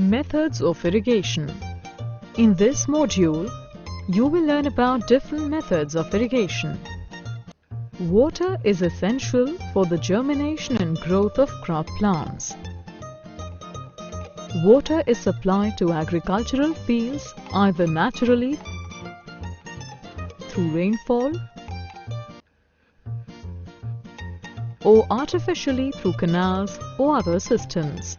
Methods of irrigation. In this module, you will learn about different methods of irrigation. Water is essential for the germination and growth of crop plants. Water is supplied to agricultural fields either naturally through rainfall or artificially through canals or other systems.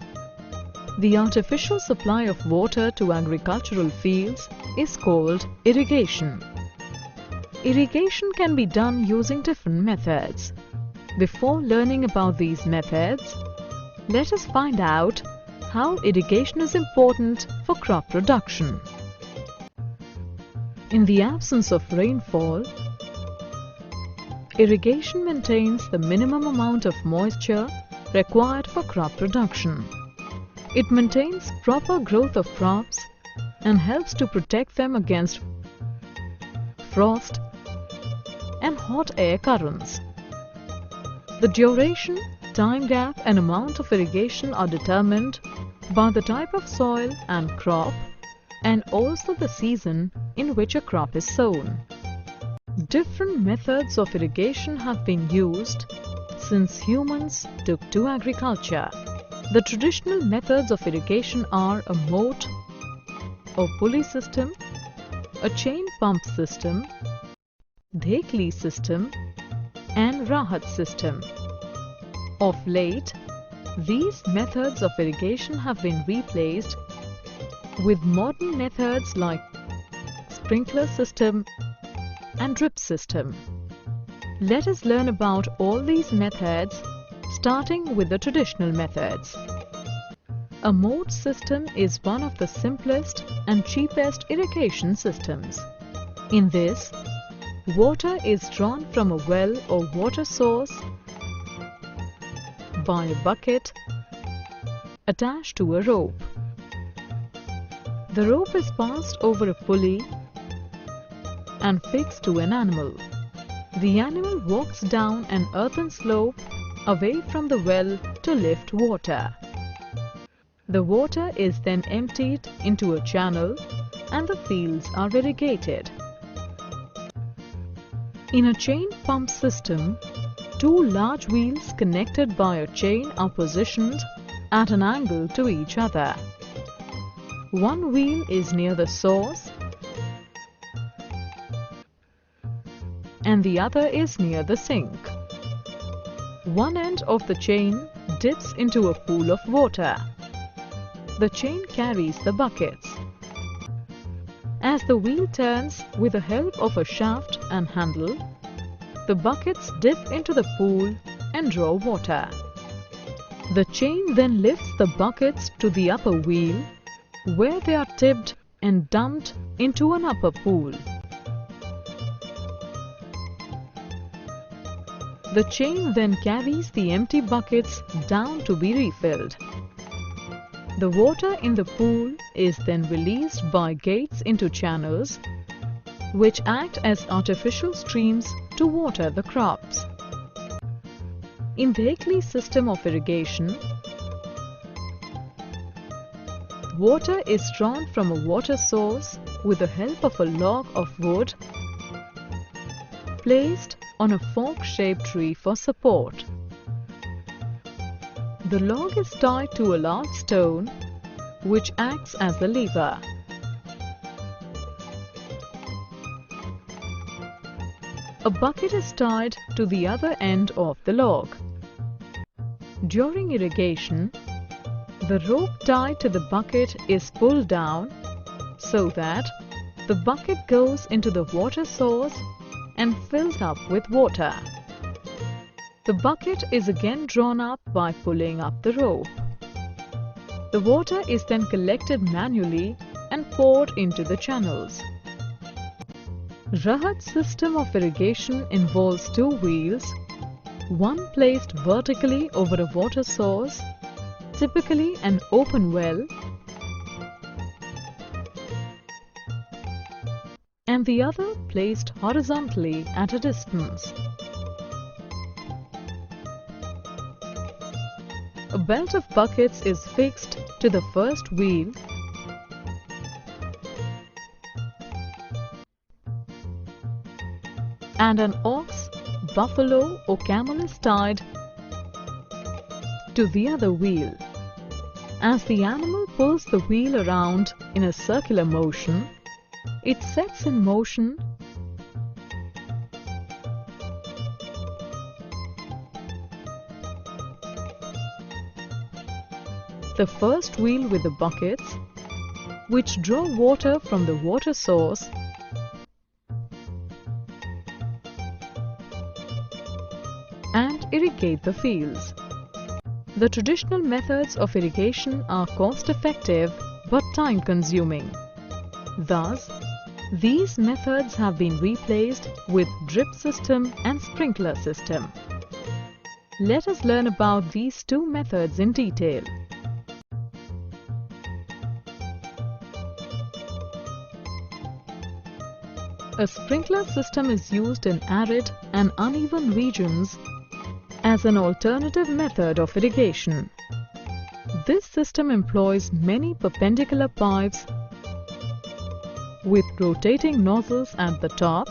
The artificial supply of water to agricultural fields is called irrigation. Irrigation can be done using different methods. Before learning about these methods, let us find out how irrigation is important for crop production. In the absence of rainfall, irrigation maintains the minimum amount of moisture required for crop production. It maintains proper growth of crops and helps to protect them against frost and hot air currents. The duration, time gap and amount of irrigation are determined by the type of soil and crop and also the season in which a crop is sown. Different methods of irrigation have been used since humans took to agriculture. The traditional methods of irrigation are a moat or pulley system, a chain pump system, dhekli system and rahat system. Of late, these methods of irrigation have been replaced with modern methods like sprinkler system and drip system. Let us learn about all these methods, starting with the traditional methods. A moat system is one of the simplest and cheapest irrigation systems. In this, water is drawn from a well or water source by a bucket attached to a rope. The rope is passed over a pulley and fixed to an animal. The animal walks down an earthen slope away from the well to lift water. The water is then emptied into a channel and the fields are irrigated. In a chain pump system, two large wheels connected by a chain are positioned at an angle to each other. One wheel is near the source and the other is near the sink. One end of the chain dips into a pool of water. The chain carries the buckets. As the wheel turns with the help of a shaft and handle, the buckets dip into the pool and draw water. The chain then lifts the buckets to the upper wheel, where they are tipped and dumped into an upper pool. The chain then carries the empty buckets down to be refilled. The water in the pool is then released by gates into channels, which act as artificial streams to water the crops. In the dhekli system of irrigation, water is drawn from a water source with the help of a log of wood placed on a fork-shaped tree for support. The log is tied to a large stone which acts as a lever. A bucket is tied to the other end of the log. During irrigation, the rope tied to the bucket is pulled down so that the bucket goes into the water source and fills up with water. The bucket is again drawn up by pulling up the rope. The water is then collected manually and poured into the channels. Rahat system of irrigation involves two wheels, one placed vertically over a water source, typically an open well, and the other placed horizontally at a distance. A belt of buckets is fixed to the first wheel and an ox, buffalo or camel is tied to the other wheel. As the animal pulls the wheel around in a circular motion, it sets in motion the first wheel with the buckets, which draw water from the water source and irrigate the fields. The traditional methods of irrigation are cost-effective but time-consuming. Thus, these methods have been replaced with drip system and sprinkler system. Let us learn about these two methods in detail. A sprinkler system is used in arid and uneven regions as an alternative method of irrigation. This system employs many perpendicular pipes with rotating nozzles at the top,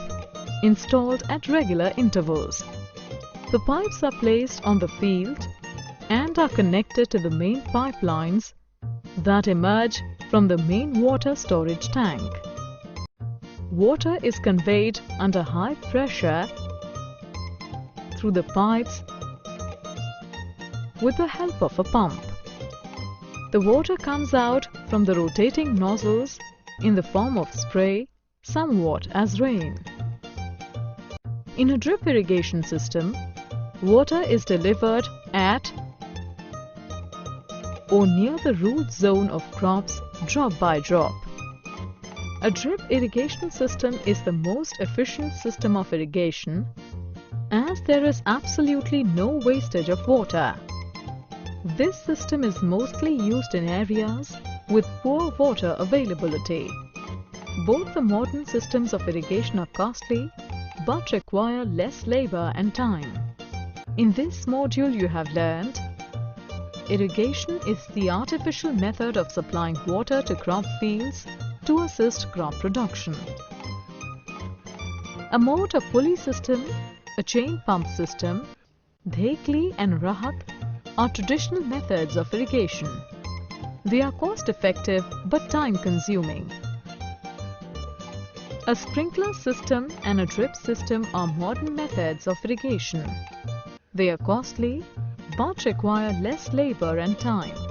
installed at regular intervals. The pipes are placed on the field and are connected to the main pipelines that emerge from the main water storage tank. Water is conveyed under high pressure through the pipes with the help of a pump. The water comes out from the rotating nozzles in the form of spray, somewhat as rain. In a drip irrigation system, water is delivered at or near the root zone of crops drop by drop. A drip irrigation system is the most efficient system of irrigation as there is absolutely no wastage of water. This system is mostly used in areas with poor water availability. Both the modern systems of irrigation are costly but require less labor and time. In this module you have learned: irrigation is the artificial method of supplying water to crop fields to assist crop production. A motor pulley system, a chain pump system, dhekli and rahat are traditional methods of irrigation. They are cost-effective but time-consuming. A sprinkler system and a drip system are modern methods of irrigation. They are costly but require less labor and time.